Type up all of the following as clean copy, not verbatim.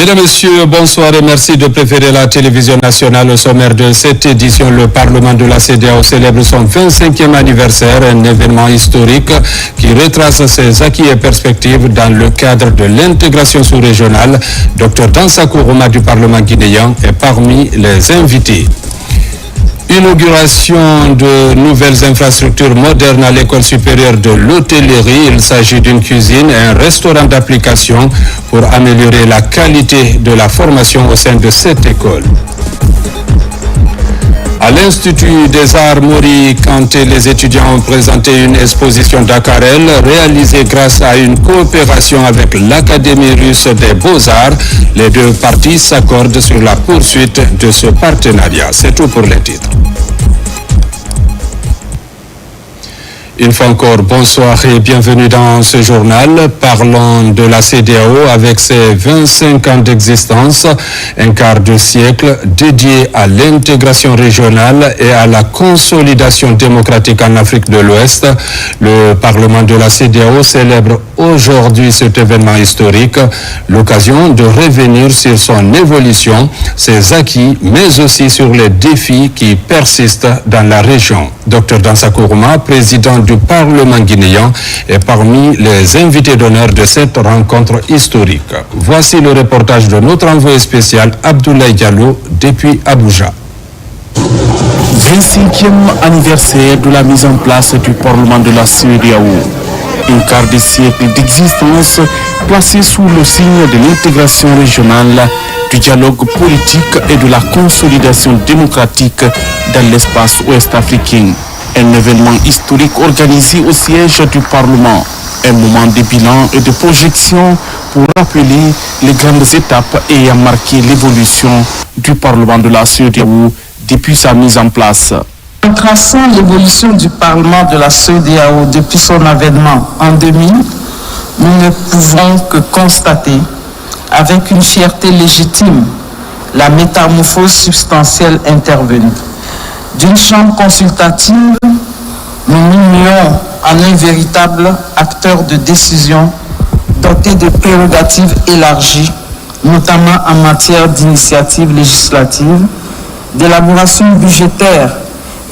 Mesdames, Messieurs, bonsoir et merci de préférer la télévision nationale. Au sommaire de cette édition, le Parlement de la CEDEAO célèbre son 25e anniversaire, un événement historique qui retrace ses acquis et perspectives dans le cadre de l'intégration sous-régionale. Dr Dansa Kourouma du Parlement guinéen est parmi les invités. Inauguration de nouvelles infrastructures modernes à l'école supérieure de l'hôtellerie. Il s'agit d'une cuisine et un restaurant d'application pour améliorer la qualité de la formation au sein de cette école. À l'Institut des Arts Mori Kanté, les étudiants ont présenté une exposition d'aquarelles réalisée grâce à une coopération avec l'Académie russe des Beaux-Arts. Les deux parties s'accordent sur la poursuite de ce partenariat. C'est tout pour les titres. Une fois encore, bonsoir et bienvenue dans ce journal. Parlons de la CEDEAO avec ses 25 ans d'existence, un quart de siècle dédié à l'intégration régionale et à la consolidation démocratique en Afrique de l'Ouest. Le Parlement de la CEDEAO célèbre aujourd'hui cet événement historique, l'occasion de revenir sur son évolution, ses acquis, mais aussi sur les défis qui persistent dans la région. Dr Dansa Kourouma, président du Parlement guinéen, est parmi les invités d'honneur de cette rencontre historique. Voici le reportage de notre envoyé spécial Abdoulaye Diallo depuis Abuja. 25e anniversaire de la mise en place du Parlement de la CEDEAO. Un quart de siècle d'existence placé sous le signe de l'intégration régionale, du dialogue politique et de la consolidation démocratique dans l'espace ouest-africain. Un événement historique organisé au siège du Parlement. Un moment de bilan et de projection pour rappeler les grandes étapes ayant marqué l'évolution du Parlement de la CEDEAO depuis sa mise en place. En traçant l'évolution du Parlement de la CEDEAO depuis son avènement en 2000, nous ne pouvons que constater avec une fierté légitime la métamorphose substantielle intervenue. D'une chambre consultative, nous mimions en un véritable acteur de décision doté de prérogatives élargies, notamment en matière d'initiative législative, d'élaboration budgétaire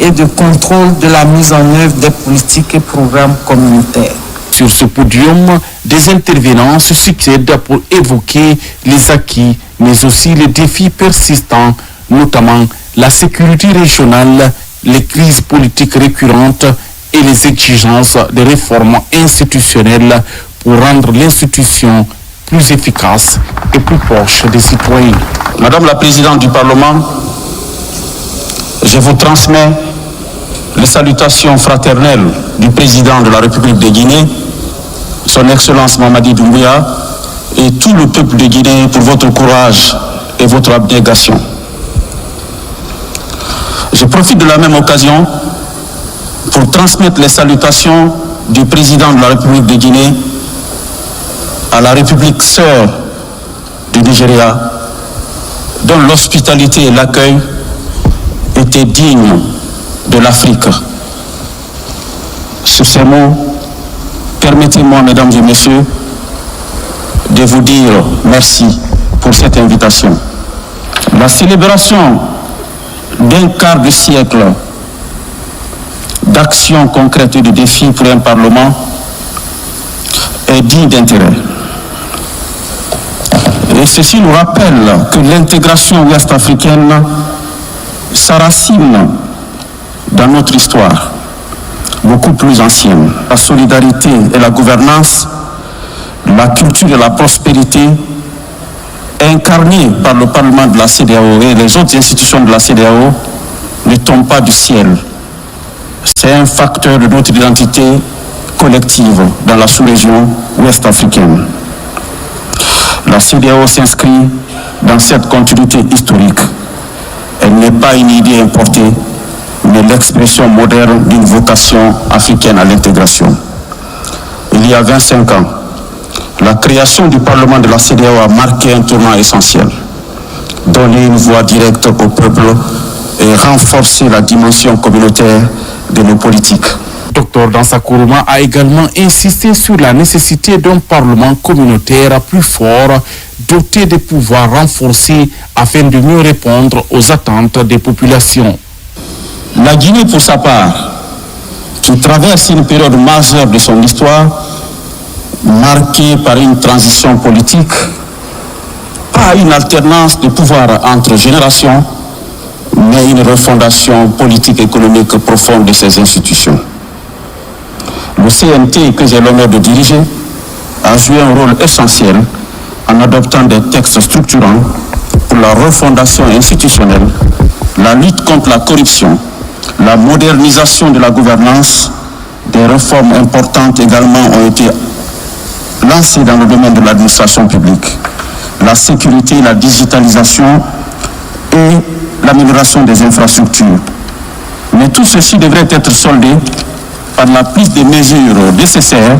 et de contrôle de la mise en œuvre des politiques et programmes communautaires. Sur ce podium, des intervenants se succèdent pour évoquer les acquis, mais aussi les défis persistants, notamment la sécurité régionale, les crises politiques récurrentes et les exigences de réformes institutionnelles pour rendre l'institution plus efficace et plus proche des citoyens. Madame la Présidente du Parlement, je vous transmets les salutations fraternelles du Président de la République de Guinée, Son Excellence Mamadi Doumbouya, et tout le peuple de Guinée pour votre courage et votre abnégation. Je profite de la même occasion pour transmettre les salutations du Président de la République de Guinée à la République sœur du Nigeria, dont l'hospitalité et l'accueil étaient dignes de l'Afrique. Sur ces mots, permettez-moi, mesdames et messieurs, de vous dire merci pour cette invitation. La célébration d'un quart de siècle d'actions concrètes et de défis pour un Parlement est digne d'intérêt. Et ceci nous rappelle que l'intégration ouest-africaine s'enracine dans notre histoire, beaucoup plus ancienne. La solidarité et la gouvernance, la culture et la prospérité, incarnées par le Parlement de la CEDEAO et les autres institutions de la CEDEAO, ne tombent pas du ciel. C'est un facteur de notre identité collective dans la sous-région ouest-africaine. La CEDEAO s'inscrit dans cette continuité historique. Elle n'est pas une idée importée, mais l'expression moderne d'une vocation africaine à l'intégration. Il y a 25 ans, la création du Parlement de la CEDEAO a marqué un tournant essentiel, donner une voix directe au peuple et renforcer la dimension communautaire de nos politiques. Dr Dansa Kourouma a également insisté sur la nécessité d'un parlement communautaire plus fort, doté de pouvoirs renforcés afin de mieux répondre aux attentes des populations. La Guinée, pour sa part, qui traverse une période majeure de son histoire, marquée par une transition politique, pas une alternance de pouvoir entre générations, mais une refondation politique et économique profonde de ses institutions. Le CNT, que j'ai l'honneur de diriger, a joué un rôle essentiel en adoptant des textes structurants pour la refondation institutionnelle, la lutte contre la corruption, la modernisation de la gouvernance. Des réformes importantes également ont été lancées dans le domaine de l'administration publique. La sécurité, la digitalisation et l'amélioration des infrastructures. Mais tout ceci devrait être soldé par la prise des mesures nécessaires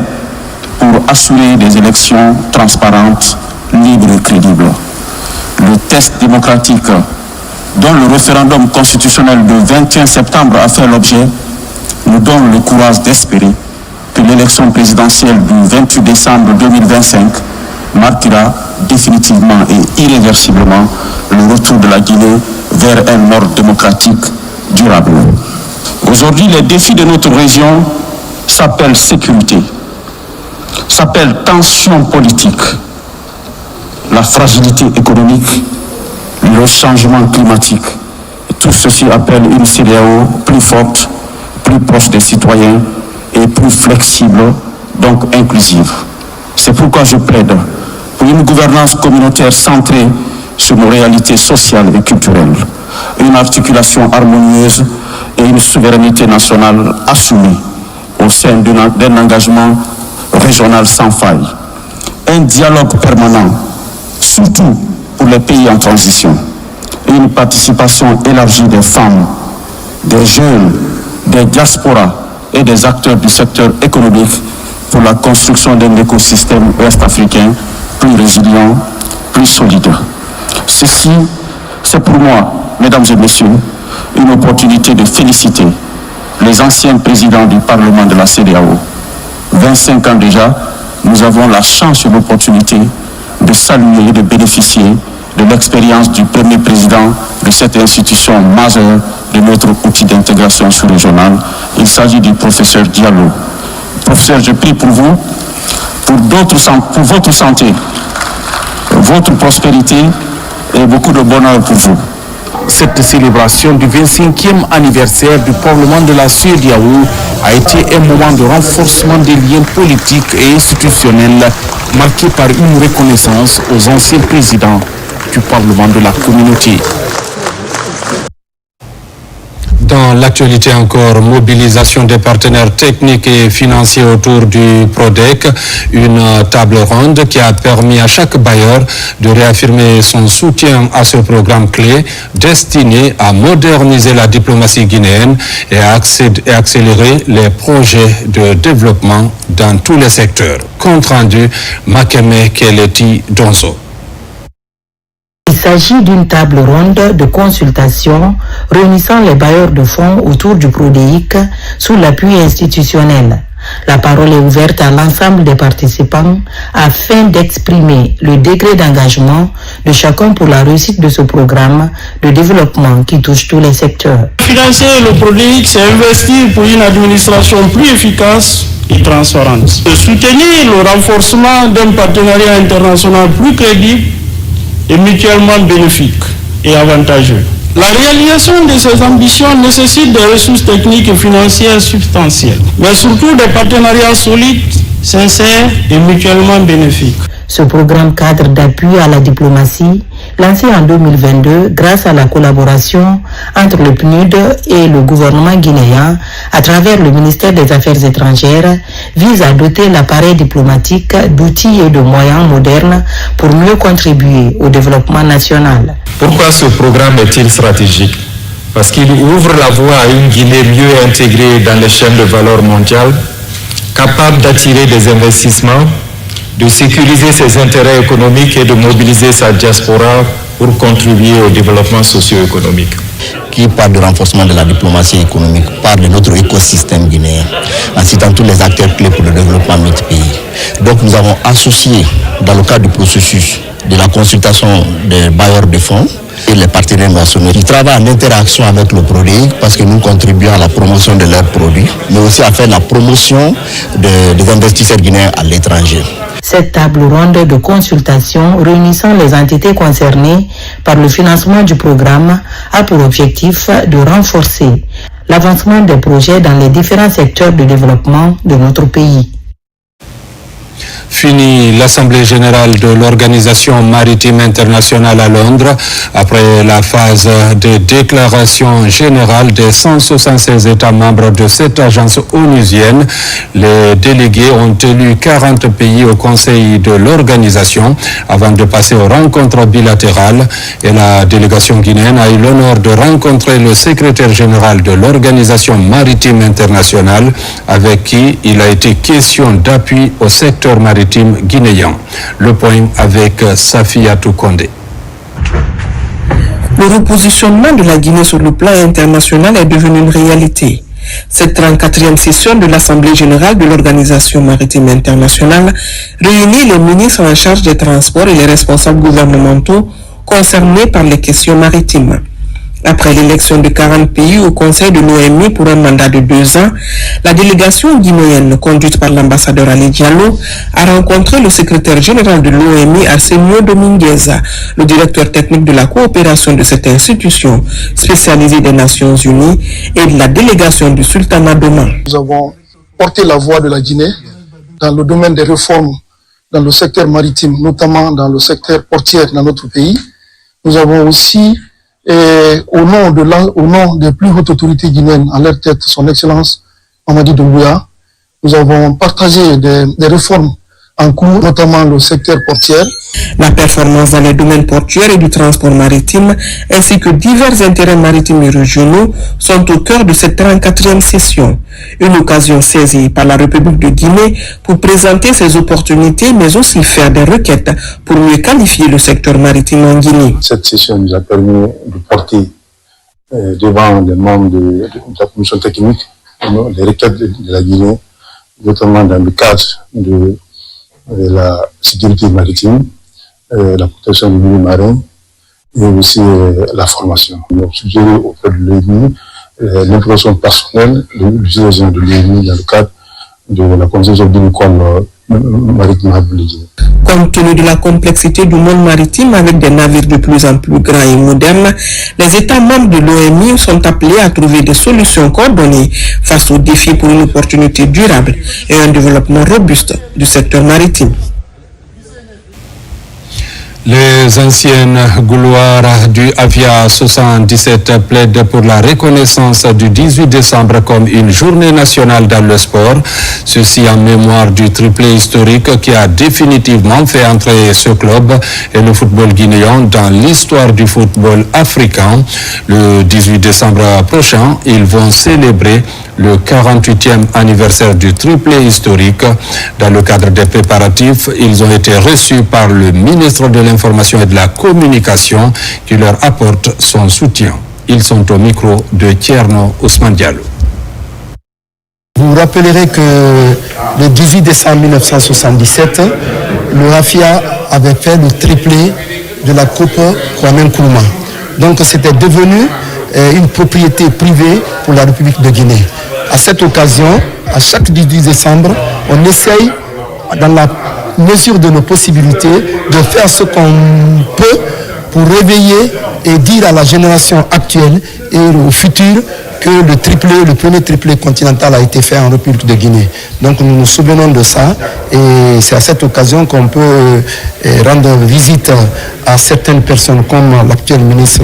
pour assurer des élections transparentes, libres et crédibles. Le test démocratique dont le référendum constitutionnel du 21 septembre a fait l'objet nous donne le courage d'espérer que l'élection présidentielle du 28 décembre 2025 marquera définitivement et irréversiblement le retour de la Guinée vers un ordre démocratique durable. Aujourd'hui, les défis de notre région s'appellent sécurité, s'appellent tension politique, la fragilité économique, le changement climatique. Tout ceci appelle une CEDEAO plus forte, plus proche des citoyens et plus flexible, donc inclusive. C'est pourquoi je plaide pour une gouvernance communautaire centrée sur nos réalités sociales et culturelles, une articulation harmonieuse et une souveraineté nationale assumée au sein d'un engagement régional sans faille, un dialogue permanent, surtout pour les pays en transition, et une participation élargie des femmes, des jeunes, des diasporas et des acteurs du secteur économique pour la construction d'un écosystème ouest-africain plus résilient, plus solide. Ceci, c'est pour moi, mesdames et messieurs, une opportunité de féliciter les anciens présidents du Parlement de la CEDEAO. 25 ans déjà, nous avons la chance et l'opportunité de saluer et de bénéficier de l'expérience du premier président de cette institution majeure de notre outil d'intégration sous-régionale. Il s'agit du professeur Diallo. Professeur, je prie pour vous, pour votre santé, votre prospérité et beaucoup de bonheur pour vous. Cette célébration du 25e anniversaire du Parlement de la CEDEAO a été un moment de renforcement des liens politiques et institutionnels marqué par une reconnaissance aux anciens présidents du Parlement de la communauté. Dans l'actualité encore, mobilisation des partenaires techniques et financiers autour du PRODEC, une table ronde qui a permis à chaque bailleur de réaffirmer son soutien à ce programme clé destiné à moderniser la diplomatie guinéenne et à accélérer les projets de développement dans tous les secteurs. Compte rendu, Makeme Keleti Donzo. Il s'agit d'une table ronde de consultation réunissant les bailleurs de fonds autour du PRODEIC sous l'appui institutionnel. La parole est ouverte à l'ensemble des participants afin d'exprimer le degré d'engagement de chacun pour la réussite de ce programme de développement qui touche tous les secteurs. Financer le PRODEIC, c'est investir pour une administration plus efficace et transparente. De soutenir le renforcement d'un partenariat international plus crédible et mutuellement bénéfique et avantageux. La réalisation de ces ambitions nécessite des ressources techniques et financières substantielles, mais surtout des partenariats solides, sincères et mutuellement bénéfiques. Ce programme cadre d'appui à la diplomatie, lancé en 2022 grâce à la collaboration entre le PNUD et le gouvernement guinéen à travers le ministère des Affaires étrangères, vise à doter l'appareil diplomatique d'outils et de moyens modernes pour mieux contribuer au développement national. Pourquoi ce programme est-il stratégique? Parce qu'il ouvre la voie à une Guinée mieux intégrée dans les chaînes de valeur mondiales, capable d'attirer des investissements, de sécuriser ses intérêts économiques et de mobiliser sa diaspora pour contribuer au développement socio-économique. qui parle de renforcement de la diplomatie économique, parle de notre écosystème guinéen, en citant tous les acteurs clés pour le développement de notre pays. Donc nous avons associé, dans le cadre du processus de la consultation des bailleurs de fonds et les partenaires nationaux, qui travaillent en interaction avec le PRODEIC parce que nous contribuons à la promotion de leurs produits, mais aussi à faire la promotion des investisseurs guinéens à l'étranger. Cette table ronde de consultation réunissant les entités concernées par le financement du programme a pour objectif de renforcer l'avancement des projets dans les différents secteurs de développement de notre pays. Fini l'Assemblée générale de l'Organisation maritime internationale à Londres. Après la phase de déclaration générale des 176 États membres de cette agence onusienne, les délégués ont élu 40 pays au Conseil de l'organisation avant de passer aux rencontres bilatérales. Et la délégation guinéenne a eu l'honneur de rencontrer le secrétaire général de l'Organisation maritime internationale avec qui il a été question d'appui au secteur maritime guinéen. Le point avec Safiatou Kondé. Le repositionnement de la Guinée sur le plan international est devenu une réalité. Cette 34e session de l'Assemblée générale de l'Organisation maritime internationale réunit les ministres en charge des transports et les responsables gouvernementaux concernés par les questions maritimes. Après l'élection de 40 pays au Conseil de l'OMI pour un mandat de 2 ans, la délégation guinéenne, conduite par l'ambassadeur Ali Diallo, a rencontré le secrétaire général de l'OMI, Arsenio Dominguez, le directeur technique de la coopération de cette institution spécialisée des Nations Unies et de la délégation du Sultanat d'Oman. Nous avons porté la voix de la Guinée dans le domaine des réformes dans le secteur maritime, notamment dans le secteur portuaire dans notre pays. Nous avons aussi au nom des plus hautes autorités guinéennes, à leur tête, son Excellence Mamadi Doumbouya, nous avons partagé des réformes en cours, notamment le secteur portuaire. La performance dans les domaines portuaires et du transport maritime, ainsi que divers intérêts maritimes et régionaux, sont au cœur de cette 34e session. Une occasion saisie par la République de Guinée pour présenter ses opportunités, mais aussi faire des requêtes pour mieux qualifier le secteur maritime en Guinée. Cette session nous a permis de porter devant les membres de la commission technique les requêtes de la Guinée, notamment dans le cadre de la sécurité maritime, la protection du milieu marin et aussi la formation. Nous avons suggéré auprès de l'ONU l'intégration personnelle de l'utilisation de l'ONU dans le cadre de la convention de l'école maritime de Guinée. Compte tenu de la complexité du monde maritime avec des navires de plus en plus grands et modernes, les États membres de l'OMI sont appelés à trouver des solutions coordonnées face aux défis pour une opportunité durable et un développement robuste du secteur maritime. Les anciennes gloires du Avia 77 plaident pour la reconnaissance du 18 décembre comme une journée nationale dans le sport. Ceci en mémoire du triplé historique qui a définitivement fait entrer ce club et le football guinéen dans l'histoire du football africain. Le 18 décembre prochain, ils vont célébrer le 48e anniversaire du triplé historique. Dans le cadre des préparatifs, ils ont été reçus par le ministre de l'Information et de la Communication qui leur apporte son soutien. Ils sont au micro de Tierno Ousmane Diallo. Vous vous rappellerez que le 18 décembre 1977, le RAFIA avait fait le triplé de la Coupe Kwame Nkrumah. Donc c'était devenu une propriété privée pour la République de Guinée. À cette occasion, à chaque 18 décembre, on essaye, dans la mesure de nos possibilités, de faire ce qu'on peut pour réveiller et dire à la génération actuelle et au futur que le premier triplé continental a été fait en République de Guinée. Donc nous nous souvenons de ça et c'est à cette occasion qu'on peut rendre visite à certaines personnes comme l'actuel ministre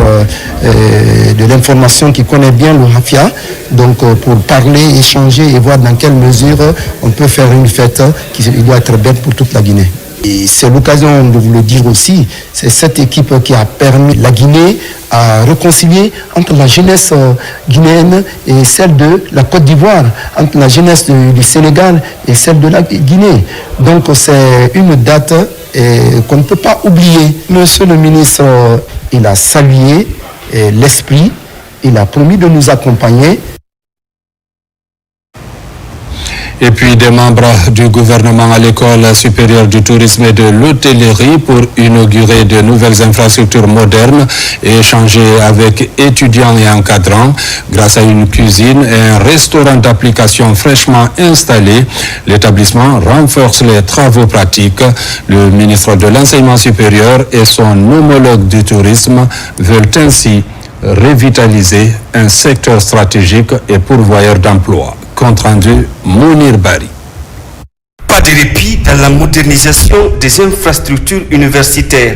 de l'Information qui connaît bien le RAFIA, donc pour parler, échanger et voir dans quelle mesure on peut faire une fête qui doit être belle pour toute la Guinée. Et c'est l'occasion de vous le dire aussi, c'est cette équipe qui a permis la Guinée à réconcilier entre la jeunesse guinéenne et celle de la Côte d'Ivoire, entre la jeunesse du Sénégal et celle de la Guinée. Donc c'est une date qu'on ne peut pas oublier. Monsieur le ministre, il a salué l'esprit Il a promis de nous accompagner. Et puis des membres du gouvernement à l'École supérieure du tourisme et de l'hôtellerie pour inaugurer de nouvelles infrastructures modernes et échanger avec étudiants et encadrants. Grâce à une cuisine et un restaurant d'application fraîchement installé, l'établissement renforce les travaux pratiques. Le ministre de l'Enseignement supérieur et son homologue du tourisme veulent ainsi revitaliser un secteur stratégique et pourvoyeur d'emplois. Compte rendu Mounir Bari. Pas de répit dans la modernisation des infrastructures universitaires.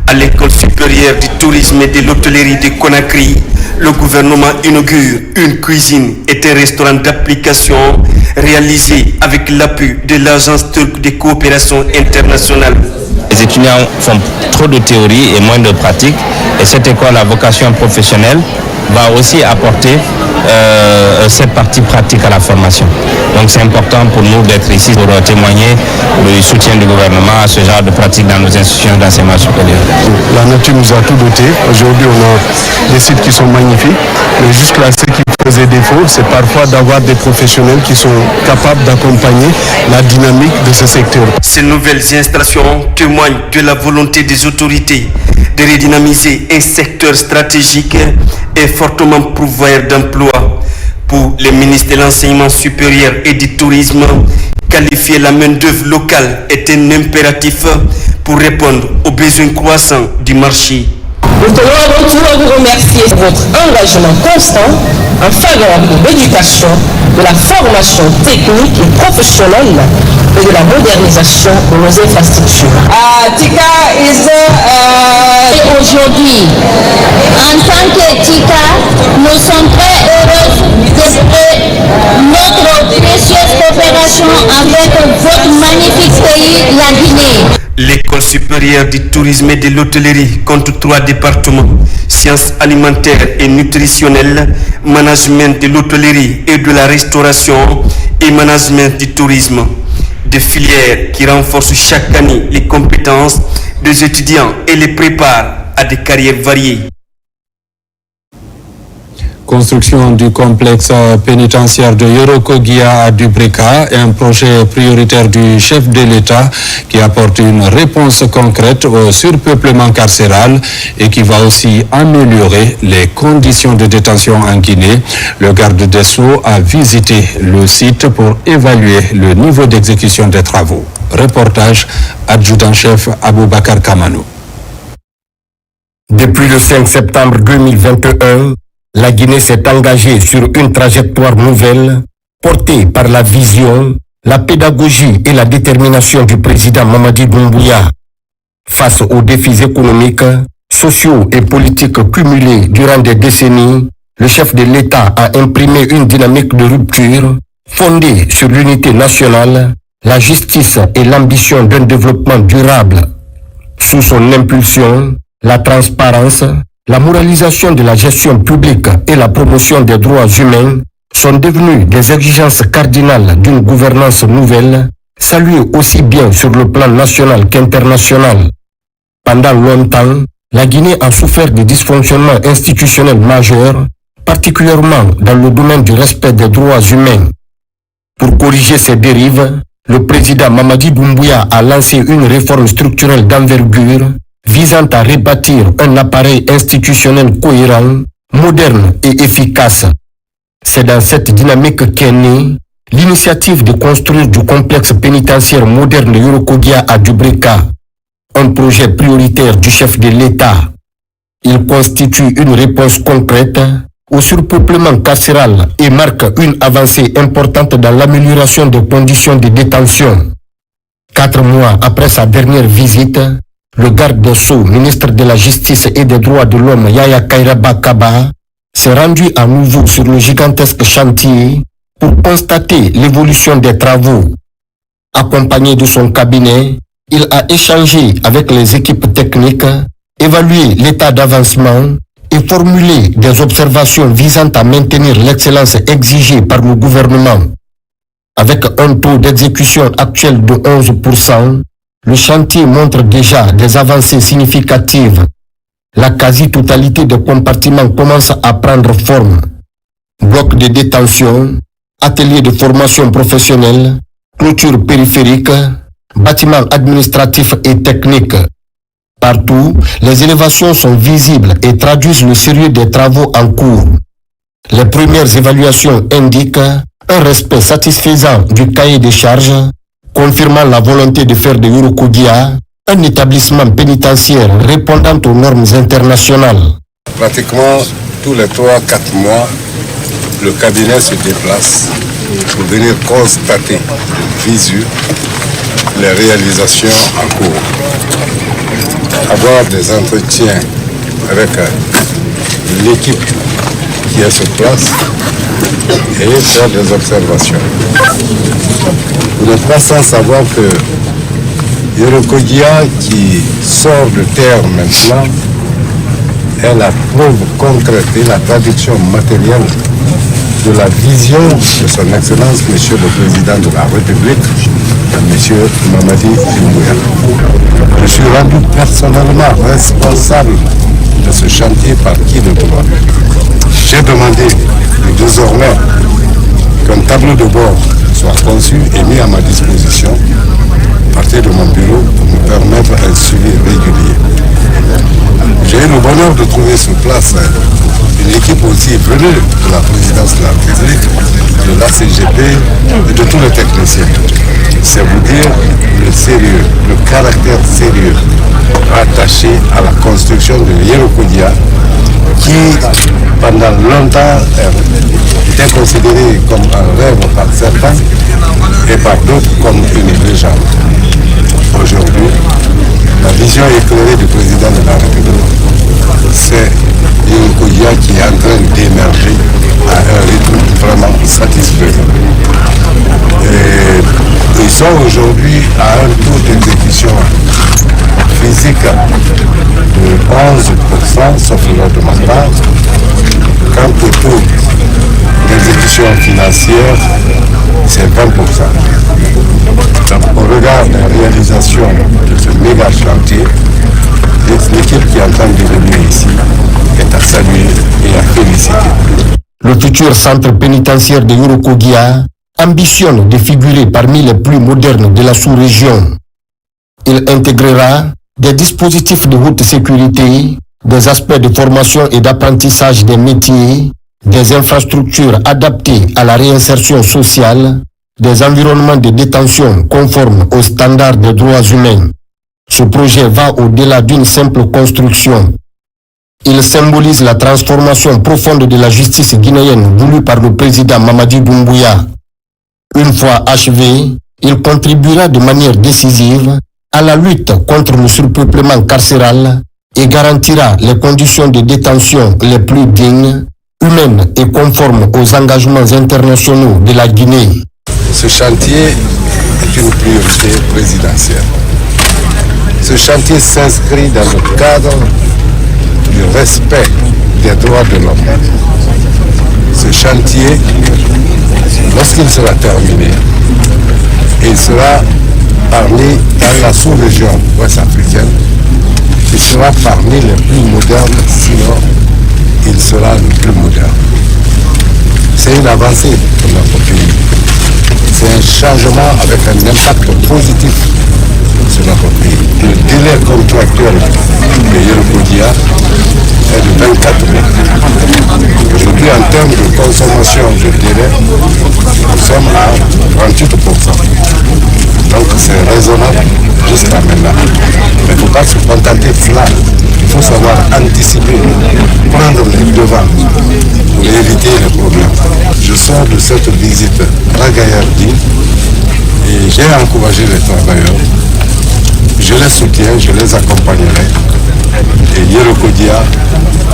À l'École supérieure du tourisme et de l'hôtellerie de Conakry, le gouvernement inaugure une cuisine et un restaurant d'application réalisé avec l'appui de l'Agence turque de coopération internationale. Les étudiants font trop de théorie et moins de pratique, et cette école à vocation professionnelle va aussi apporter cette partie pratique à la formation. Donc c'est important pour nous d'être ici pour témoigner du soutien du gouvernement à ce genre de pratique dans nos institutions d'enseignement supérieur. La nature nous a tout doté. Aujourd'hui, on a des sites qui sont magnifiques, mais jusque-là, ce qui faisait défaut, c'est parfois d'avoir des professionnels qui sont capables d'accompagner la dynamique de ce secteur. Ces nouvelles installations témoignent de la volonté des autorités de redynamiser un secteur stratégique et fortement pourvoyeur d'emplois. Pour le ministre de l'Enseignement supérieur et du Tourisme, qualifier la main-d'œuvre locale est un impératif pour répondre aux besoins croissants du marché. Nous tenons avant tout à vous remercier pour votre engagement constant en faveur de l'éducation, de la formation technique et professionnelle et de la modernisation de nos infrastructures. Aujourd'hui, en tant que TICA, nous sommes très heureux de notre précieuse coopération avec votre magnifique pays, la Guinée. L'École supérieure du tourisme et de l'hôtellerie compte 3 départements, sciences alimentaires et nutritionnelles, management de l'hôtellerie et de la restauration et management du tourisme. Des filières qui renforcent chaque année les compétences des étudiants et les préparent à des carrières variées. Construction du complexe pénitentiaire de Yorokogia à Dubrika, un projet prioritaire du chef de l'État qui apporte une réponse concrète au surpeuplement carcéral et qui va aussi améliorer les conditions de détention en Guinée. Le garde des Sceaux a visité le site pour évaluer le niveau d'exécution des travaux. Reportage adjudant-chef Aboubakar Kamanou. Depuis le 5 septembre 2021, la Guinée s'est engagée sur une trajectoire nouvelle, portée par la vision, la pédagogie et la détermination du président Mamadi Doumbouya. Face aux défis économiques, sociaux et politiques cumulés durant des décennies, le chef de l'État a imprimé une dynamique de rupture fondée sur l'unité nationale, la justice et l'ambition d'un développement durable. Sous son impulsion, la transparence, la moralisation de la gestion publique et la promotion des droits humains sont devenues des exigences cardinales d'une gouvernance nouvelle, saluée aussi bien sur le plan national qu'international. Pendant longtemps, la Guinée a souffert de dysfonctionnements institutionnels majeurs, particulièrement dans le domaine du respect des droits humains. Pour corriger ces dérives, le président Mamadi Doumbouya a lancé une réforme structurelle d'envergure visant à rebâtir un appareil institutionnel cohérent, moderne et efficace. C'est dans cette dynamique qu'est née l'initiative de construire du complexe pénitentiaire moderne de Yorokogia à Dubrika, un projet prioritaire du chef de l'État. Il constitue une réponse concrète au surpeuplement carcéral et marque une avancée importante dans l'amélioration des conditions de détention. 4 mois après sa dernière visite, le garde des Sceaux, ministre de la Justice et des Droits de l'Homme, Yaya Kairaba Kaba, s'est rendu à nouveau sur le gigantesque chantier pour constater l'évolution des travaux. Accompagné de son cabinet, il a échangé avec les équipes techniques, évalué l'état d'avancement et formulé des observations visant à maintenir l'excellence exigée par le gouvernement. Avec un taux d'exécution actuel de 11%, le chantier montre déjà des avancées significatives. la quasi-totalité des compartiments commence à prendre forme. Blocs de détention, ateliers de formation professionnelle, clôtures périphériques, bâtiments administratifs et techniques. Partout, les élévations sont visibles et traduisent le sérieux des travaux en cours. Les premières évaluations indiquent un respect satisfaisant du cahier des charges, confirmant la volonté de faire de Yorokodia un établissement pénitentiaire répondant aux normes internationales. Pratiquement tous les 3-4 mois, le cabinet se déplace pour venir constater visu les réalisations en cours. Avoir des entretiens avec l'équipe qui est sur place et faire des observations. Vous n'êtes pas sans savoir que Yorokodia, qui sort de terre maintenant, est la preuve concrète et la traduction matérielle de la vision de son Excellence, Monsieur le Président de la République, Monsieur Mamadi Doumbouya. Je suis rendu personnellement responsable de ce chantier par qui de droit. J'ai demandé désormais qu'un tableau de bord soit conçu et mis à ma disposition à partir de mon bureau pour me permettre un suivi régulier. J'ai eu le bonheur de trouver sur place une équipe aussi venue de la présidence de la République, de l'ACGP et de tous les techniciens. C'est vous dire le sérieux, le caractère sérieux attaché à la construction de Yorokodia qui, pendant longtemps, était considéré comme un rêve par certains et par d'autres comme une légende. Aujourd'hui, la vision éclairée du président de la République, c'est Yorokodia qui est en train d'émerger à un rythme vraiment satisfaisant. Et ils sont aujourd'hui à un taux d'exécution physique de 11%, sauf lors de ma part. Quant au taux d'exécution financière, c'est 20%. Donc, au regard de la réalisation de ce méga chantier, l'équipe qui est en train d'évoluer ici est à saluer et à féliciter. Le futur centre pénitentiaire de Yorokodia ambitionne de figurer parmi les plus modernes de la sous-région. Il intégrera des dispositifs de haute sécurité, des aspects de formation et d'apprentissage des métiers, des infrastructures adaptées à la réinsertion sociale, des environnements de détention conformes aux standards des droits humains. Ce projet va au-delà d'une simple construction. Il symbolise la transformation profonde de la justice guinéenne voulue par le président Mamadi Doumbouya. Une fois achevé, il contribuera de manière décisive à la lutte contre le surpeuplement carcéral et garantira les conditions de détention les plus dignes, humaines et conformes aux engagements internationaux de la Guinée. Ce chantier est une priorité présidentielle. Ce chantier s'inscrit dans le cadre du respect des droits de l'homme. Ce chantier, lorsqu'il sera terminé, il sera parmi, dans la sous-région ouest-africaine, il sera parmi les plus modernes, sinon il sera le plus moderne. C'est une avancée pour notre pays. C'est un changement avec un impact positif sur notre pays. Le délai contractuel de Yorokodia est de 24 mois. Aujourd'hui, en termes de consommation de délai, nous sommes à 38%. Donc c'est raisonnable jusqu'à maintenant. Mais il ne faut pas se contenter de cela. Il faut savoir anticiper, prendre les devants pour éviter les problèmes. Je sors de cette visite ragaillardie et j'ai encouragé les travailleurs. Je les soutiens, je les accompagnerai. Et Yorokodia,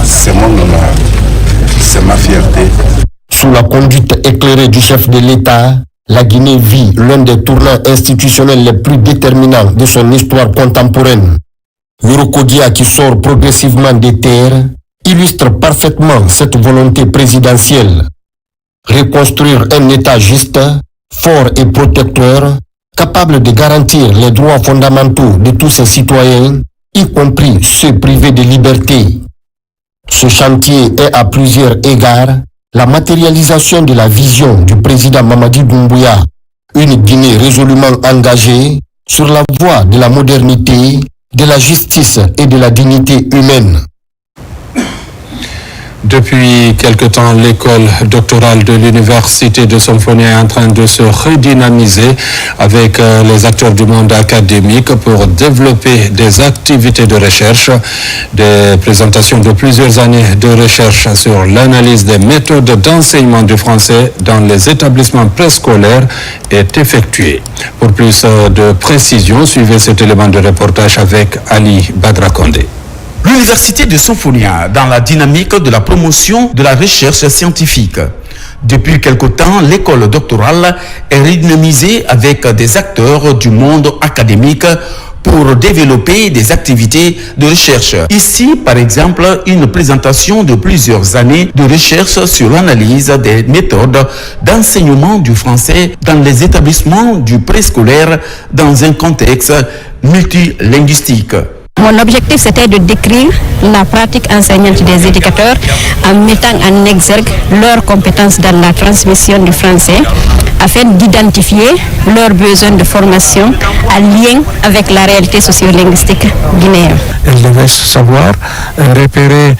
c'est mon honneur, c'est ma fierté. Sous la conduite éclairée du chef de l'État, la Guinée vit l'un des tournants institutionnels les plus déterminants de son histoire contemporaine. Yorokodia, qui sort progressivement des terres, illustre parfaitement cette volonté présidentielle. Reconstruire un État juste, fort et protecteur, capable de garantir les droits fondamentaux de tous ses citoyens, y compris ceux privés de liberté. Ce chantier est à plusieurs égards la matérialisation de la vision du président Mamadi Doumbouya, une Guinée résolument engagée sur la voie de la modernité, de la justice et de la dignité humaine. Depuis quelque temps, l'école doctorale de l'Université de Somphonia est en train de se redynamiser avec les acteurs du monde académique pour développer des activités de recherche. Des présentations de plusieurs années de recherche sur l'analyse des méthodes d'enseignement du français dans les établissements préscolaires est effectuée. Pour plus de précision, suivez cet élément de reportage avec Ali Badrakonde. L'Université de Somphonia dans la dynamique de la promotion de la recherche scientifique. Depuis quelque temps, l'école doctorale est redynamisée avec des acteurs du monde académique pour développer des activités de recherche. Ici, par exemple, une présentation de plusieurs années de recherche sur l'analyse des méthodes d'enseignement du français dans les établissements du préscolaire dans un contexte multilinguistique. Mon objectif, c'était de décrire la pratique enseignante des éducateurs en mettant en exergue leurs compétences dans la transmission du français afin d'identifier leurs besoins de formation en lien avec la réalité sociolinguistique guinéenne. Elle devait savoir repérer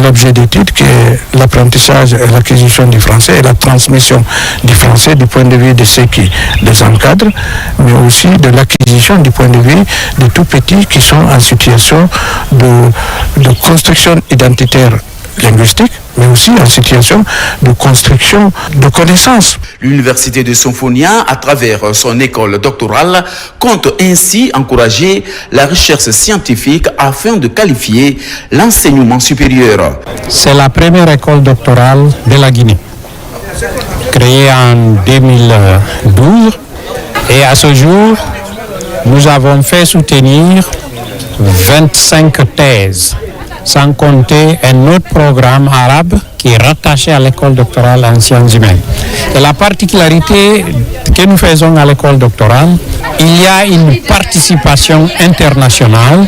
l'objet d'étude qui est l'apprentissage et l'acquisition du français et la transmission du français du point de vue de ceux qui les encadrent, mais aussi de l'acquisition du point de vue de tout petits qui sont en situation de construction identitaire linguistique, mais aussi en situation de construction de connaissances. L'Université de Somphonia, à travers son école doctorale, compte ainsi encourager la recherche scientifique afin de qualifier l'enseignement supérieur. C'est la première école doctorale de la Guinée, créée en 2012, et à ce jour, nous avons fait soutenir 25 thèses, sans compter un autre programme arabe qui est rattaché à l'école doctorale en sciences humaines. Et la particularité que nous faisons à l'école doctorale, il y a une participation internationale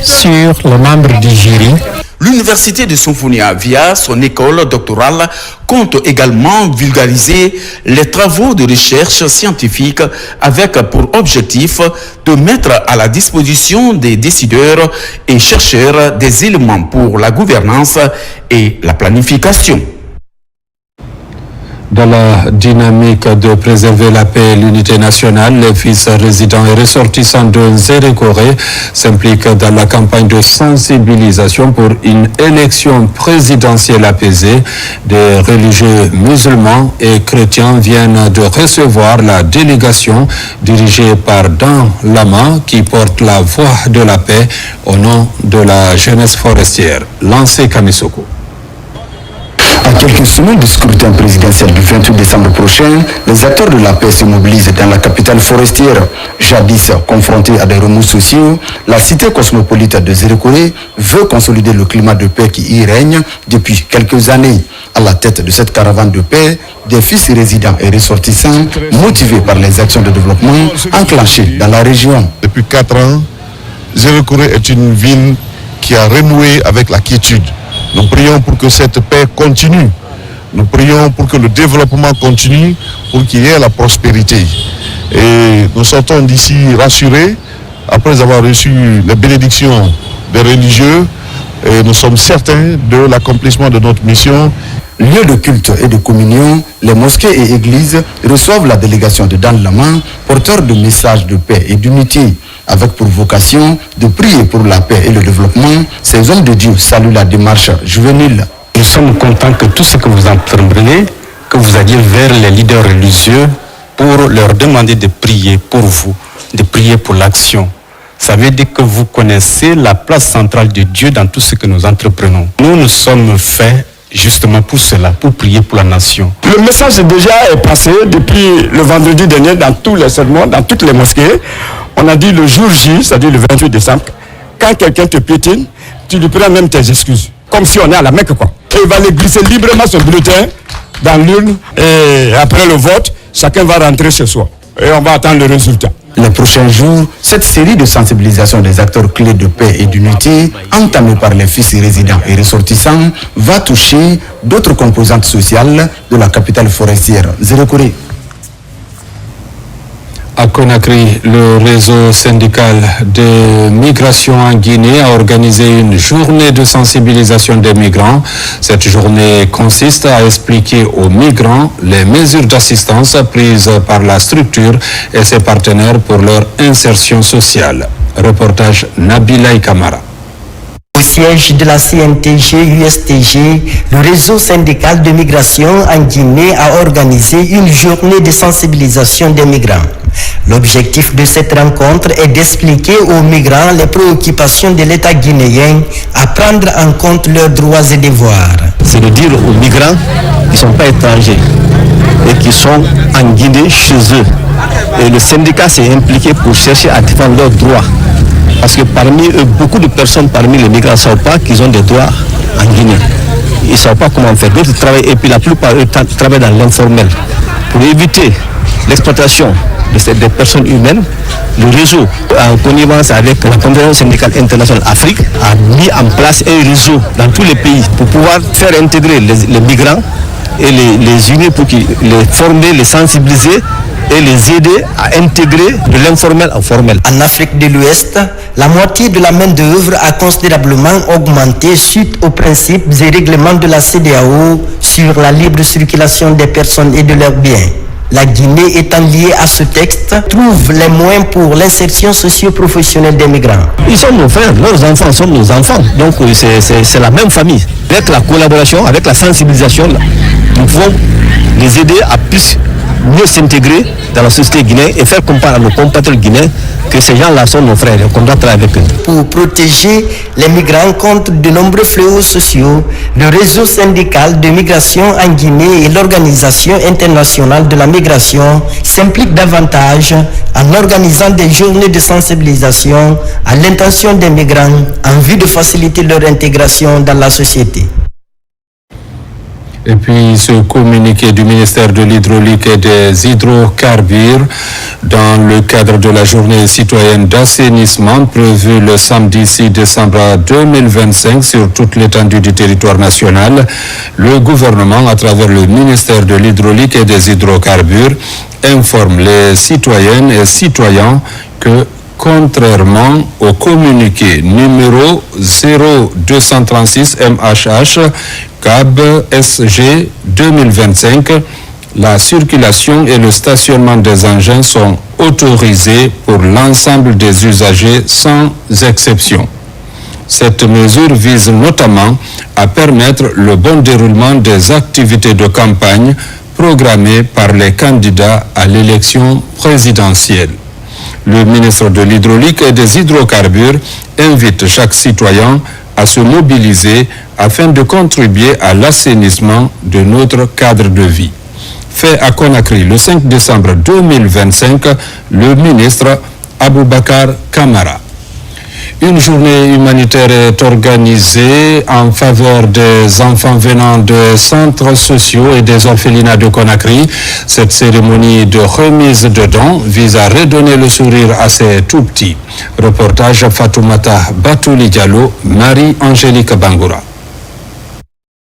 sur le membre du jury. L'Université de Somphonia, via son école doctorale, compte également vulgariser les travaux de recherche scientifique avec pour objectif de mettre à la disposition des décideurs et chercheurs des éléments pour la gouvernance et la planification. Dans la dynamique de préserver la paix et l'unité nationale, les fils résidents et ressortissants de Zérékoré s'impliquent dans la campagne de sensibilisation pour une élection présidentielle apaisée. Des religieux musulmans et chrétiens viennent de recevoir la délégation dirigée par Dan Lama qui porte la voix de la paix au nom de la jeunesse forestière. Lancé Kamisoko. À quelques semaines du scrutin présidentiel du 28 décembre prochain, les acteurs de la paix se mobilisent dans la capitale forestière. Jadis confrontée à des remous sociaux, la cité cosmopolite de Zérékoré veut consolider le climat de paix qui y règne depuis quelques années. À la tête de cette caravane de paix, des fils résidents et ressortissants motivés par les actions de développement enclenchées dans la région. Depuis 4 ans, Zérékoré est une ville qui a renoué avec la quiétude. Nous prions pour que cette paix continue. Nous prions pour que le développement continue, pour qu'il y ait la prospérité. Et nous sortons d'ici rassurés, après avoir reçu les bénédictions des religieux, et nous sommes certains de l'accomplissement de notre mission. Lieux de culte et de communion, les mosquées et églises reçoivent la délégation de Dan Lama, porteur de messages de paix et d'unité. Avec pour vocation de prier pour la paix et le développement, ces hommes de Dieu saluent la démarche juvénile. Nous sommes contents que tout ce que vous entreprenez, que vous alliez vers les leaders religieux pour leur demander de prier pour vous, de prier pour l'action. Ça veut dire que vous connaissez la place centrale de Dieu dans tout ce que nous entreprenons. Nous sommes faits justement pour cela, pour prier pour la nation. Le message déjà est passé depuis le vendredi dernier dans tous les sermons, dans toutes les mosquées. On a dit le jour J, c'est-à-dire le 28 décembre, quand quelqu'un te piétine, tu lui prends même tes excuses. Comme si on est à la Mecque, quoi. Et il va aller glisser librement son bulletin dans l'urne et après le vote, chacun va rentrer chez soi. Et on va attendre le résultat. Les prochains jours, cette série de sensibilisation des acteurs clés de paix et d'unité, entamée par les fils résidents et ressortissants, va toucher d'autres composantes sociales de la capitale forestière. Zéro-Corée. À Conakry, le réseau syndical de migration en Guinée a organisé une journée de sensibilisation des migrants. Cette journée consiste à expliquer aux migrants les mesures d'assistance prises par la structure et ses partenaires pour leur insertion sociale. Reportage Nabila Kamara. Au siège de la CNTG-USTG, le réseau syndical de migration en Guinée a organisé une journée de sensibilisation des migrants. L'objectif de cette rencontre est d'expliquer aux migrants les préoccupations de l'État guinéen à prendre en compte leurs droits et devoirs. C'est de dire aux migrants qui ne sont pas étrangers et qui sont en Guinée chez eux. Et le syndicat s'est impliqué pour chercher à défendre leurs droits. Parce que parmi eux, beaucoup de personnes parmi les migrants ne savent pas qu'ils ont des droits en Guinée. Ils ne savent pas comment faire. D'autres travaillent et puis la plupart eux travaillent dans l'informel. Pour éviter l'exploitation des personnes humaines, le réseau, en connivence avec la Confédération syndicale internationale Afrique, a mis en place un réseau dans tous les pays pour pouvoir faire intégrer les migrants et les unir pour les former, les sensibiliser et les aider à intégrer de l'informel au formel. En Afrique de l'Ouest, la moitié de la main-d'œuvre a considérablement augmenté suite aux principes et règlements de la CEDEAO sur la libre circulation des personnes et de leurs biens. La Guinée, étant liée à ce texte, trouve les moyens pour l'insertion socio-professionnelle des migrants. Ils sont nos frères, leurs enfants sont nos enfants. Donc c'est la même famille. Avec la collaboration, avec la sensibilisation, nous pouvons les aider à plus mieux s'intégrer dans la société guinéenne et faire comprendre à nos compatriotes guinéens que ces gens-là sont nos frères et qu'on doit travailler avec eux. Pour protéger les migrants contre de nombreux fléaux sociaux, le réseau syndical de migration en Guinée et l'Organisation internationale de la migration s'impliquent davantage en organisant des journées de sensibilisation à l'intention des migrants en vue de faciliter leur intégration dans la société. Et puis ce communiqué du ministère de l'Hydraulique et des Hydrocarbures dans le cadre de la journée citoyenne d'assainissement prévue le samedi 6 décembre 2025 sur toute l'étendue du territoire national. Le gouvernement, à travers le ministère de l'Hydraulique et des Hydrocarbures, informe les citoyennes et citoyens que contrairement au communiqué numéro 0236 MHH CAB SG 2025, la circulation et le stationnement des engins sont autorisés pour l'ensemble des usagers sans exception. Cette mesure vise notamment à permettre le bon déroulement des activités de campagne programmées par les candidats à l'élection présidentielle. Le ministre de l'Hydraulique et des Hydrocarbures invite chaque citoyen à se mobiliser afin de contribuer à l'assainissement de notre cadre de vie. Fait à Conakry le 5 décembre 2025, le ministre Aboubakar Kamara. Une journée humanitaire est organisée en faveur des enfants venant de centres sociaux et des orphelinats de Conakry. Cette cérémonie de remise de dons vise à redonner le sourire à ces tout-petits. Reportage Fatoumata Batouli Diallo, Marie-Angélique Bangoura.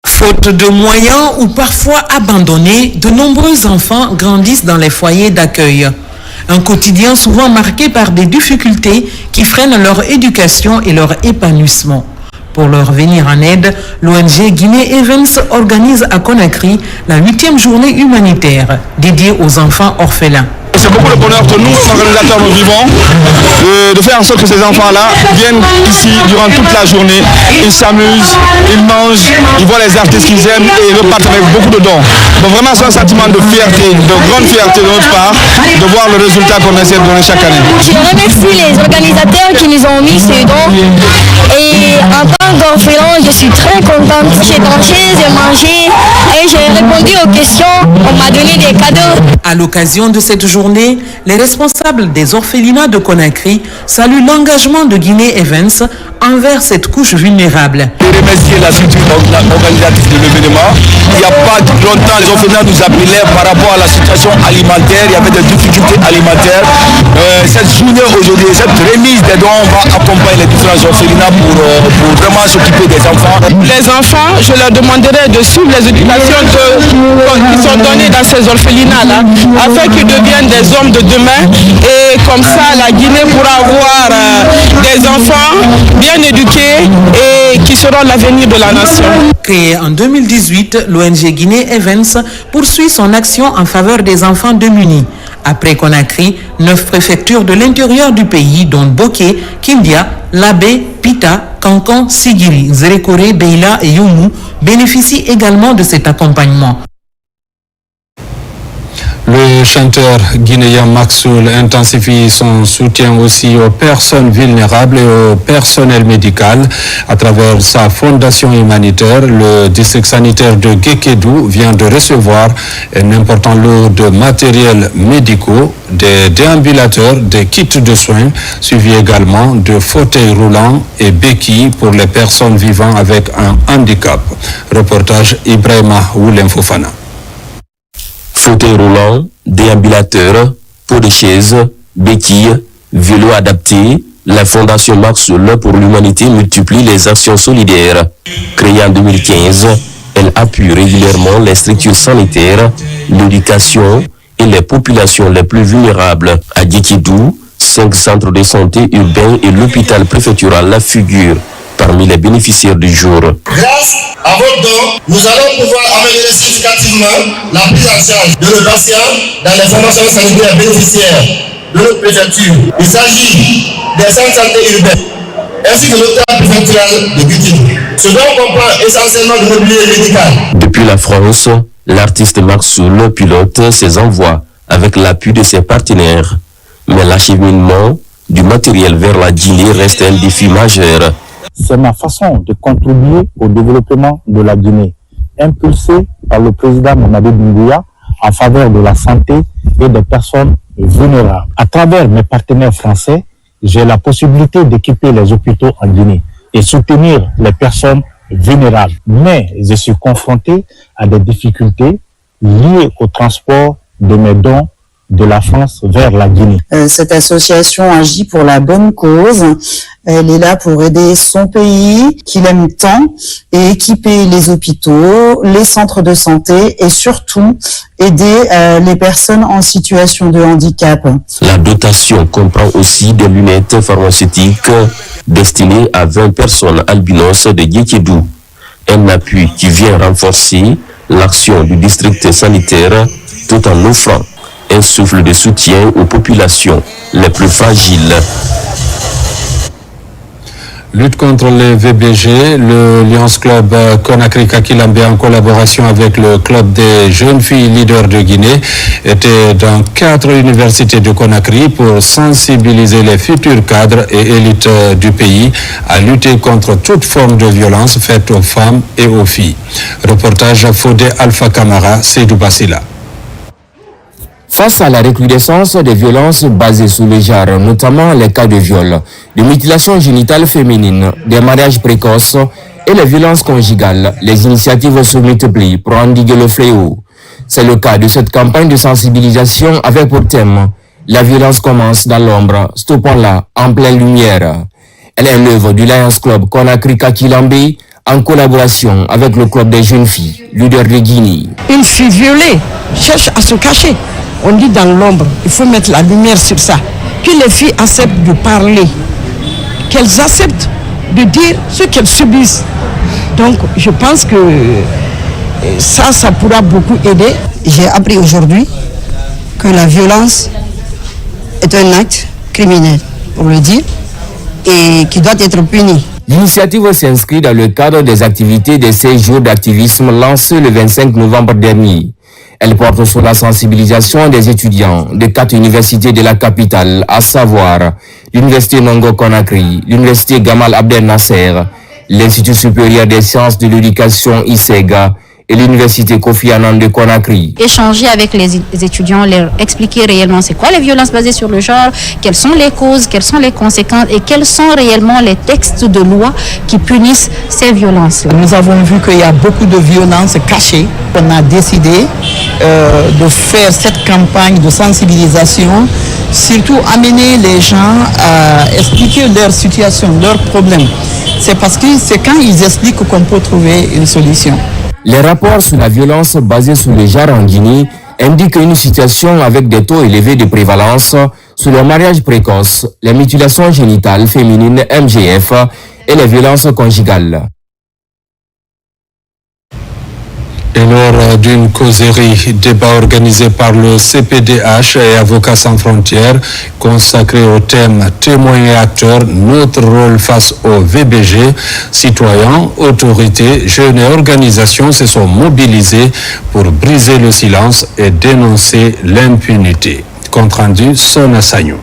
Faute de moyens ou parfois abandonnés, de nombreux enfants grandissent dans les foyers d'accueil. Un quotidien souvent marqué par des difficultés qui freinent leur éducation et leur épanouissement. Pour leur venir en aide, l'ONG Guinée Events organise à Conakry la 8e journée humanitaire dédiée aux enfants orphelins. C'est beaucoup de bonheur que nous, organisateurs, nous vivons, de faire en sorte que ces enfants-là viennent ici durant toute la journée. Ils s'amusent, ils mangent, ils voient les artistes qu'ils aiment et ils repartent avec beaucoup de dons. Donc vraiment c'est un sentiment de fierté, de grande fierté de notre part, de voir le résultat qu'on essaie de donner chaque année. Je remercie les organisateurs qui nous ont mis ces dons et en tant qu'orphelin, je suis très contente. J'ai dansé, j'ai mangé et j'ai répondu aux questions. On m'a donné des cadeaux. À l'occasion de cette journée, les responsables des orphelinats de Conakry saluent l'engagement de Guinée Events envers cette couche vulnérable. Je remercie la structure organisatrice de l'événement. Il n'y a pas longtemps, les orphelinats nous appelaient par rapport à la situation alimentaire. Il y avait des difficultés alimentaires. cette journée aujourd'hui, cette remise des dons, on va accompagner les différents orphelinats pour vraiment s'occuper des enfants. Les enfants, je leur demanderai de suivre les éducations qui sont données dans ces orphelinats-là, afin qu'ils deviennent des hommes de demain. Et comme ça, la Guinée pourra avoir des enfants bien éduqués et qui seront l'avenir de la nation. Créée en 2018, l'ONG Guinée Events poursuit son action en faveur des enfants démunis. Après Conakry, 9 préfectures de l'intérieur du pays, dont Boké, Kindia, Labé, Pita, Kankan, Sigiri, Zérékoré, Beila et Youmou, bénéficient également de cet accompagnement. Le chanteur guinéen Maxoul intensifie son soutien aussi aux personnes vulnérables et au personnel médical. À travers sa fondation humanitaire, le district sanitaire de Guékédou vient de recevoir un important lot de matériels médicaux, des déambulateurs, des kits de soins, suivis également de fauteuils roulants et béquilles pour les personnes vivant avec un handicap. Reportage Ibrahima Woulem Fofana. Fauteuil roulant, déambulateur, pot de chaise, béquilles, vélo adapté, la Fondation Maxoul pour l'humanité multiplie les actions solidaires. Créée en 2015, elle appuie régulièrement les structures sanitaires, l'éducation et les populations les plus vulnérables. À Guékédou, 5 centres de santé urbains et l'hôpital préfectoral figurent parmi les bénéficiaires du jour. Grâce à vos dons, nous allons pouvoir améliorer significativement la prise en charge de nos patients dans les formations sanitaires bénéficiaires de notre préfecture. Il s'agit des centres de santé urbains ainsi que l'hôpital préfectoral de Guékédou. Ce dont comprend essentiellement le mobilier médical. Depuis la France, l'artiste Maxoul pilote ses envois avec l'appui de ses partenaires. Mais l'acheminement du matériel vers la Guinée reste un défi majeur. C'est ma façon de contribuer au développement de la Guinée, impulsée par le président Mamadi Doumbouya en faveur de la santé et des personnes vulnérables. À travers mes partenaires français, j'ai la possibilité d'équiper les hôpitaux en Guinée et soutenir les personnes vulnérables. Mais je suis confronté à des difficultés liées au transport de mes dons de la France vers la Guinée. Cette association agit pour la bonne cause. Elle est là pour aider son pays qu'il aime tant et équiper les hôpitaux, les centres de santé et surtout aider les personnes en situation de handicap. La dotation comprend aussi des lunettes pharmaceutiques destinées à 20 personnes albinos de Guékédou. Un appui qui vient renforcer l'action du district sanitaire tout en offrant un souffle de soutien aux populations les plus fragiles. Lutte contre les VBG, le Lions Club Conakry Kakilambé en collaboration avec le club des jeunes filles leaders de Guinée était dans 4 universités de Conakry pour sensibiliser les futurs cadres et élites du pays à lutter contre toute forme de violence faite aux femmes et aux filles. Reportage Fodé Alpha Camara, Seydou Basila. Face à la recrudescence des violences basées sur le genre, notamment les cas de viol, de mutilation génitale féminine, des mariages précoces et les violences conjugales, les initiatives se multiplient pour endiguer le fléau. C'est le cas de cette campagne de sensibilisation avec pour thème « La violence commence dans l'ombre, stoppons-la en pleine lumière ». Elle est l'œuvre du Lions Club Conakry Kakilambé en collaboration avec le club des jeunes filles, leader de Guinée. Une fille violée cherche à se cacher. On dit dans l'ombre, il faut mettre la lumière sur ça. Que les filles acceptent de parler, qu'elles acceptent de dire ce qu'elles subissent. Donc je pense que ça pourra beaucoup aider. J'ai appris aujourd'hui que la violence est un acte criminel, pour le dire, et qui doit être puni. L'initiative s'inscrit dans le cadre des activités des 16 jours d'activisme lancés le 25 novembre dernier. Elle porte sur la sensibilisation des étudiants de 4 universités de la capitale, à savoir l'Université Nongo Conakry, l'Université Gamal Abdel Nasser, l'Institut supérieur des sciences de l'éducation ISEGA et l'Université Kofi Annan de Conakry. Échanger avec les étudiants, leur expliquer réellement c'est quoi les violences basées sur le genre, quelles sont les causes, quelles sont les conséquences et quels sont réellement les textes de loi qui punissent ces violences. Nous avons vu qu'il y a beaucoup de violences cachées. On a décidé de faire cette campagne de sensibilisation surtout amener les gens à expliquer leur situation, leurs problèmes. C'est parce que c'est quand ils expliquent qu'on peut trouver une solution. Les rapports sur la violence basée sur le genre en Guinée indiquent une situation avec des taux élevés de prévalence sur le mariage précoce, les mutilations génitales féminines MGF et les violences conjugales. Et lors d'une causerie, débat organisé par le CPDH et Avocats sans frontières, consacré au thème témoins et acteurs, notre rôle face au VBG, citoyens, autorités, jeunes et organisations se sont mobilisés pour briser le silence et dénoncer l'impunité. Compte rendu, Sona Sagnou.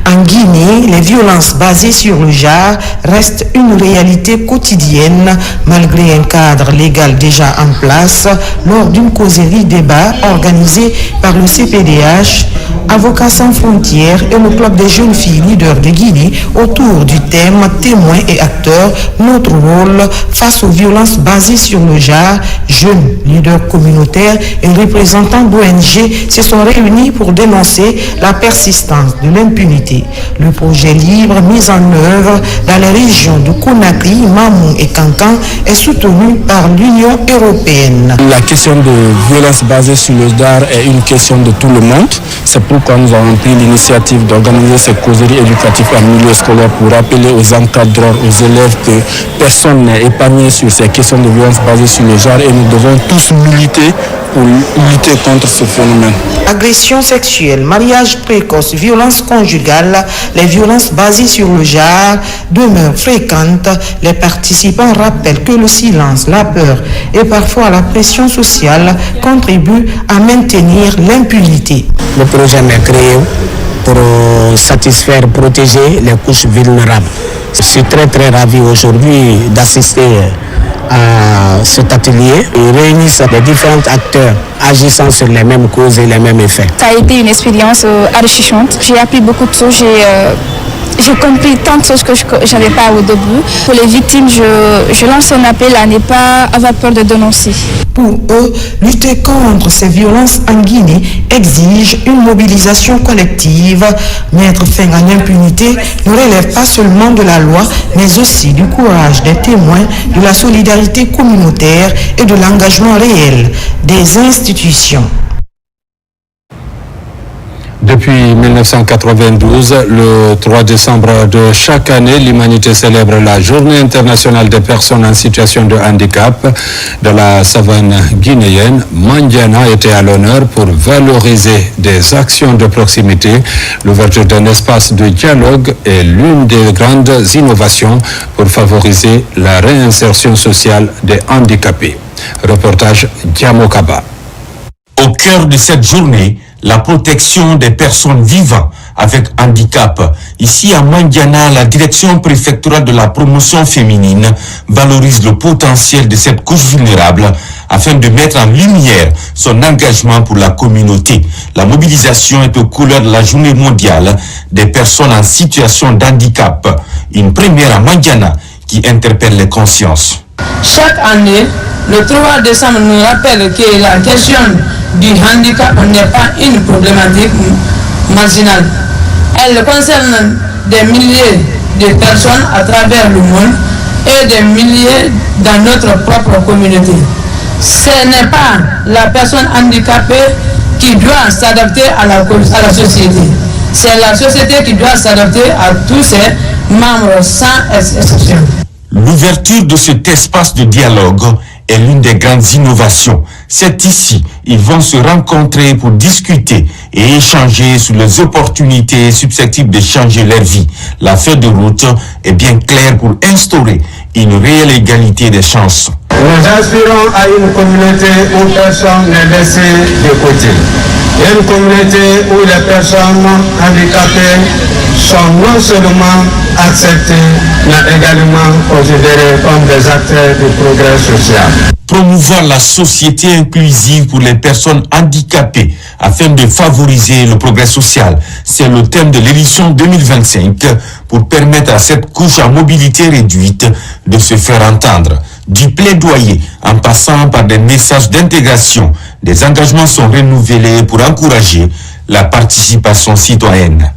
En Guinée, les violences basées sur le genre restent une réalité quotidienne malgré un cadre légal déjà en place lors d'une causerie débat organisée par le CPDH, Avocats sans frontières et le club des jeunes filles leaders de Guinée autour du thème témoins et acteurs, notre rôle face aux violences basées sur le genre. Jeunes leaders communautaires et représentants d'ONG se sont réunis pour dénoncer la persistance de l'impunité. Le projet libre mis en œuvre dans les régions de Conakry, Mamou et Kankan est soutenu par l'Union européenne. La question de violence basée sur le genre est une question de tout le monde. C'est pourquoi nous avons pris l'initiative d'organiser ces causeries éducatives en milieu scolaire pour rappeler aux encadreurs, aux élèves que personne n'est épargné sur ces questions de violence basées sur le genre et nous devons tous militer pour lutter contre ce phénomène. Agression sexuelle, mariage précoce, violence conjugale, les violences basées sur le genre demeurent fréquentes. Les participants rappellent que le silence, la peur et parfois la pression sociale contribuent à maintenir l'impunité. Le projet est créé pour satisfaire, protéger les couches vulnérables. Je suis très ravi aujourd'hui d'assister à cet atelier. Ils réunissent les différents acteurs agissant sur les mêmes causes et les mêmes effets. Ça a été une expérience enrichissante. J'ai appris beaucoup de choses. J'ai compris tant de choses que je n'avais pas au début. Pour les victimes, je lance un appel à ne pas avoir peur de dénoncer. Pour eux, lutter contre ces violences en Guinée exige une mobilisation collective. Mettre fin à l'impunité ne relève pas seulement de la loi, mais aussi du courage des témoins, de la solidarité communautaire et de l'engagement réel des institutions. Depuis 1992, le 3 décembre de chaque année, l'humanité célèbre la Journée internationale des personnes en situation de handicap. Dans la savane guinéenne, Mandiana était à l'honneur pour valoriser des actions de proximité. L'ouverture d'un espace de dialogue est l'une des grandes innovations pour favoriser la réinsertion sociale des handicapés. Reportage Diamokaba. Au cœur de cette journée, la protection des personnes vivant avec handicap. Ici à Mandiana, la direction préfectorale de la promotion féminine valorise le potentiel de cette couche vulnérable afin de mettre en lumière son engagement pour la communauté. La mobilisation est aux couleurs de la journée mondiale des personnes en situation d'handicap. Une première à Mandiana qui interpelle les consciences. Chaque année, le 3 décembre nous rappelle que la question du handicap n'est pas une problématique marginale. Elle concerne des milliers de personnes à travers le monde et des milliers dans notre propre communauté. Ce n'est pas la personne handicapée qui doit s'adapter à la société. C'est la société qui doit s'adapter à tous ses membres sans exception. L'ouverture de cet espace de dialogue est l'une des grandes innovations. C'est ici, ils vont se rencontrer pour discuter et échanger sur les opportunités susceptibles de changer leur vie. La feuille de route est bien claire pour instaurer une réelle égalité des chances. Nous aspirons à une communauté où personne n'est laissé de côté. Une communauté où les personnes handicapées sont non seulement acceptées, mais également considérées comme des acteurs du progrès social. Promouvoir la société inclusive pour les personnes handicapées afin de favoriser le progrès social. C'est le thème de l'édition 2025 pour permettre à cette couche à mobilité réduite de se faire entendre. du plaidoyer en passant par des messages d'intégration. Des engagements sont renouvelés pour encourager la participation citoyenne.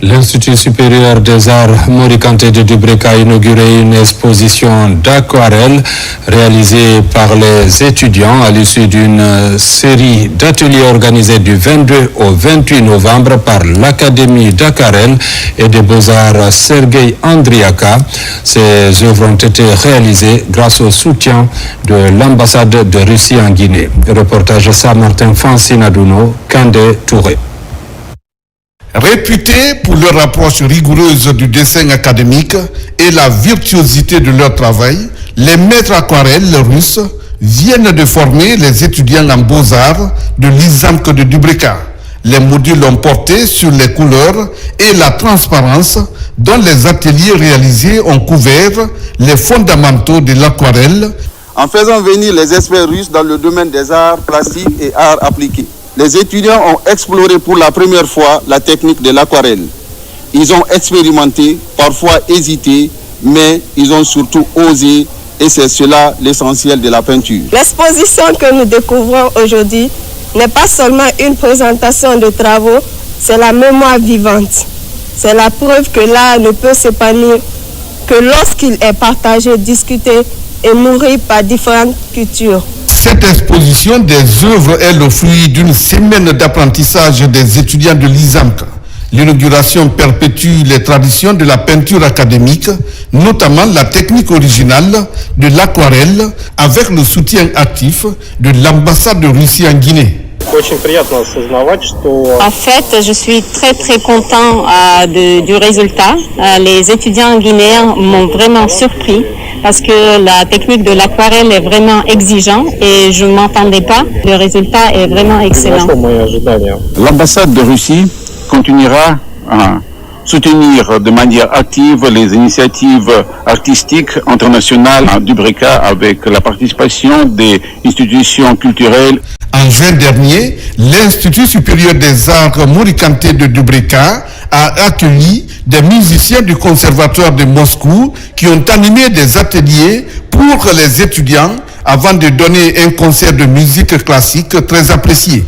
L'Institut supérieur des arts Mori Kanté de Dubreka a inauguré une exposition d'aquarelles réalisée par les étudiants à l'issue d'une série d'ateliers organisés du 22 au 28 novembre par l'Académie d'aquarelles et des beaux-arts Sergei Andriaka. Ces œuvres ont été réalisées grâce au soutien de l'ambassade de Russie en Guinée. Reportage Saint-Martin Fansinaduno, Kandé Touré. Réputés pour leur approche rigoureuse du dessin académique et la virtuosité de leur travail, les maîtres aquarelles russes viennent de former les étudiants en beaux-arts de l'ISAMK de Dubreka. Les modules ont porté sur les couleurs et la transparence dont les ateliers réalisés ont couvert les fondamentaux de l'aquarelle. En faisant venir les experts russes dans le domaine des arts plastiques et arts appliqués, les étudiants ont exploré pour la première fois la technique de l'aquarelle. Ils ont expérimenté, parfois hésité, mais ils ont surtout osé, et c'est cela l'essentiel de la peinture. L'exposition que nous découvrons aujourd'hui n'est pas seulement une présentation de travaux, c'est la mémoire vivante. C'est la preuve que l'art ne peut s'épanouir que lorsqu'il est partagé, discuté et nourri par différentes cultures. Cette exposition des œuvres est le fruit d'une semaine d'apprentissage des étudiants de l'ISAMK. L'inauguration perpétue les traditions de la peinture académique, notamment la technique originale de l'aquarelle, avec le soutien actif de l'ambassade de Russie en Guinée. En fait, je suis très content du résultat. Les étudiants guinéens m'ont vraiment surpris parce que la technique de l'aquarelle est vraiment exigeante et je ne m'entendais pas. Le résultat est vraiment excellent. L'ambassade de Russie continuera à soutenir de manière active les initiatives artistiques internationales à Dubreka avec la participation des institutions culturelles. En juin dernier, l'Institut supérieur des arts Mori Kanté de Dubreka a accueilli des musiciens du Conservatoire de Moscou qui ont animé des ateliers pour les étudiants avant de donner un concert de musique classique très apprécié.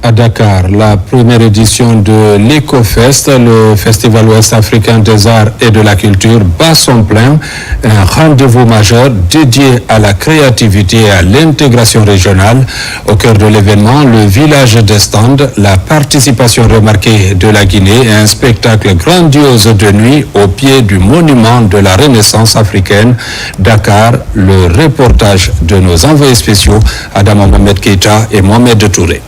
À Dakar, la première édition de l'EcoFest, le Festival ouest-africain des arts et de la culture, bat son plein, un rendez-vous majeur dédié à la créativité et à l'intégration régionale. Au cœur de l'événement, le village des stands, la participation remarquée de la Guinée et un spectacle grandiose de nuit au pied du monument de la Renaissance africaine. Dakar, le reportage de nos envoyés spéciaux, Adam Mohamed Keita et Mohamed Touré.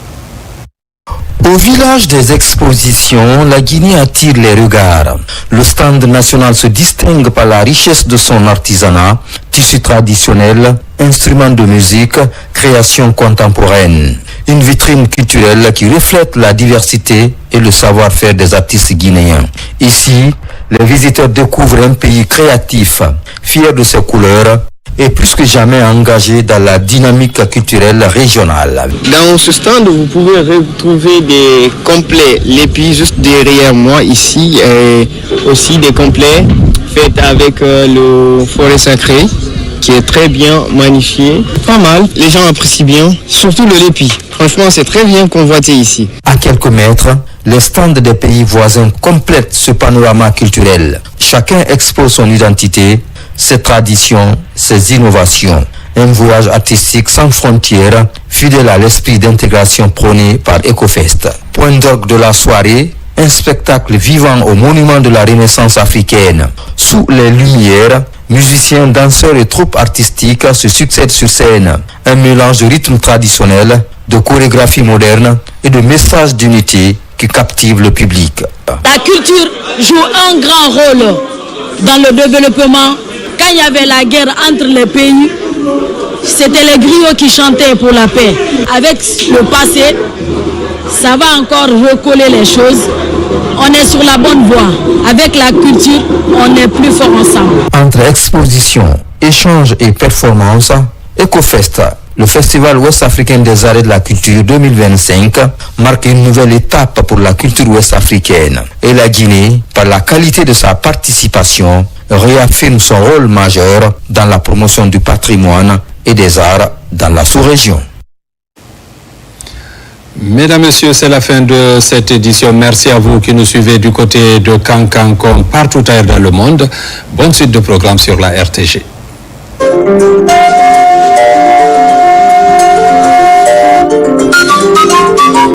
Au village des expositions, la Guinée attire les regards. Le stand national se distingue par la richesse de son artisanat, tissus traditionnels, instruments de musique, création contemporaine. Une vitrine culturelle qui reflète la diversité et le savoir-faire des artistes guinéens. Ici, les visiteurs découvrent un pays créatif, fier de ses couleurs, et plus que jamais engagé dans la dynamique culturelle régionale. Dans ce stand, vous pouvez retrouver des complets lépis juste derrière moi ici, et aussi des complets faits avec le forêt sacré, qui est très bien magnifié. Pas mal, les gens apprécient bien, surtout le lépi. Franchement, c'est très bien convoité ici. À quelques mètres, les stands des pays voisins complètent ce panorama culturel. Chacun expose son identité, ses traditions, ses innovations. Un voyage artistique sans frontières, fidèle à l'esprit d'intégration prôné par EcoFest. Point d'orgue de la soirée, un spectacle vivant au monument de la Renaissance africaine. Sous les lumières, musiciens, danseurs et troupes artistiques se succèdent sur scène. Un mélange de rythmes traditionnels, de chorégraphie moderne et de messages d'unité qui captivent le public. La culture joue un grand rôle dans le développement. Quand il y avait la guerre entre les pays, c'était les griots qui chantaient pour la paix. Avec le passé, ça va encore recoller les choses. On est sur la bonne voie. Avec la culture, on est plus fort ensemble. Entre exposition, échange et performance, EcoFest Le Festival ouest-africain des arts et de la culture 2025 marque une nouvelle étape pour la culture ouest-africaine. Et la Guinée, par la qualité de sa participation, réaffirme son rôle majeur dans la promotion du patrimoine et des arts dans la sous-région. Mesdames, Messieurs, c'est la fin de cette édition. Merci à vous qui nous suivez du côté de Kankan comme partout ailleurs dans le monde. Bonne suite de programme sur la RTG.